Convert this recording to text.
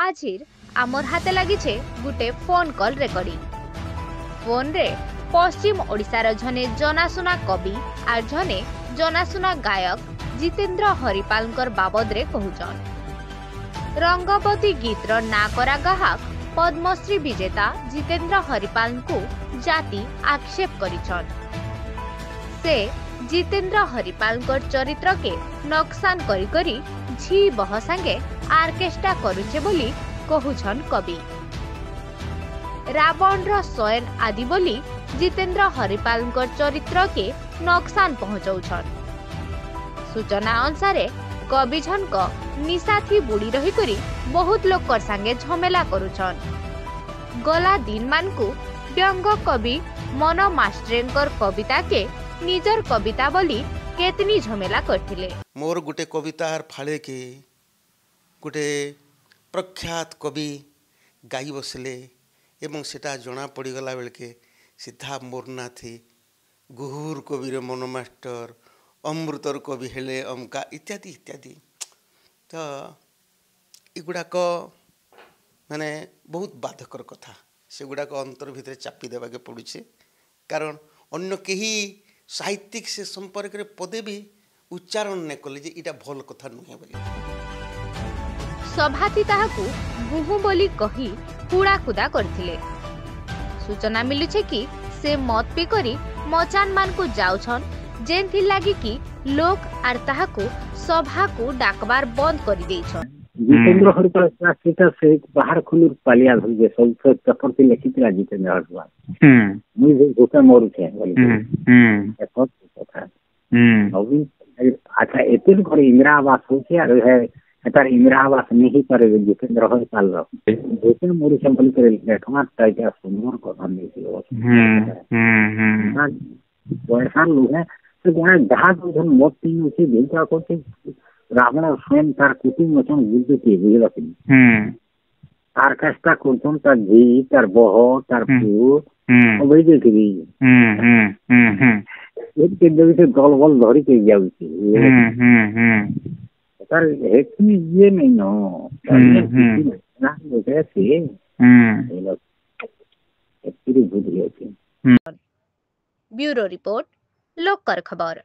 आजिर आमर हाथे लगी गुटे फोन कॉल रेकर्डिंग। फोन रे पश्चिम ओडिशार जने जनासुना कवि आर जने जनासुना गायक जितेंद्र हरिपालकर बाबद रे कहूचन। रंगवती गीतर ना करा गाहक पद्मश्री विजेता जितेंद्र हरिपाल को जाति आक्षेप करिछन। से जितेंद्र हरिपालकर चरित्र के नक्सान करी करी झी बह संगे आर्केस्ट्रा करुछे बोली कहूछन कवि। रावण रो स्वयं आदि बोली जितेंद्र हरिपालकर चरित्र के नक्सान पहुंचाउछन। सूचना अनुसार कवि झनक निशा थी बुड़ी रही करी बहुत लोग संगे झमेला करुछन। गला दिन मान को व्यंग कवि मन मास्टरेंकर कविता के निजर कविता बोली केतनी झमेला करथिले। मोर गुटे कवितार फाड़े के गुटे प्रख्यात कवि गाई बसले एवं सेटा जना पड़गला बेल के सीधा मोर ना थी गुहुर कविर मन मास्टर अमृतर कवि हेले अमका इत्यादि इत्यादि। तो एगुड़ाक माने बहुत बाधकर कथा से गुड़ाक अंतर भितर चापी देवाके पड़ुछे। कारण अन्य कहीं साहित्यिक से संपर्क रे पदे भी उच्चारण ने कले जे इटा भल कथा नुहे बोली। सभाती ताहाकू गुहु बोली कही हुड़ा खुदा करथिले। सूचना मिलुछे कि से मत पी करी मचान मान को जाउछन जेंथि लागी कि लोक आर ताहाकू सभा को डाकबार बंद करी देइछन। जितेंद्र हरिपाल शास्त्रीटा से बाहर खुलुर पालिया धर जे सब चपरती लिखितला जितेंद्र हरिपाल मुई भूखे मरु छे बोली सब कथा अभी अच्छा एते घर इंदिरा आवास होछे आर है एतार इंदिरा आवास नहीं करे जितेंद्र हरिपाल रो भूखे मरु छे बोली करे लेखमा टाइटा सुंदर कथा नहीं हो पैसा लोग है तो जहां जहां जन मत तीन से भेजा को रावण स्वयं तार कुटुंब मचन बुझते बुझला कि आर्केस्ट्रा कोन तार जी तार बह तार पु ओबे देखि एक के देवी से गल गल धरी के जाउ छी तार हेतनी ये नहीं नो ना लोगे से एतरी बुझियो छी। ब्यूरो रिपोर्ट लोकर खबर।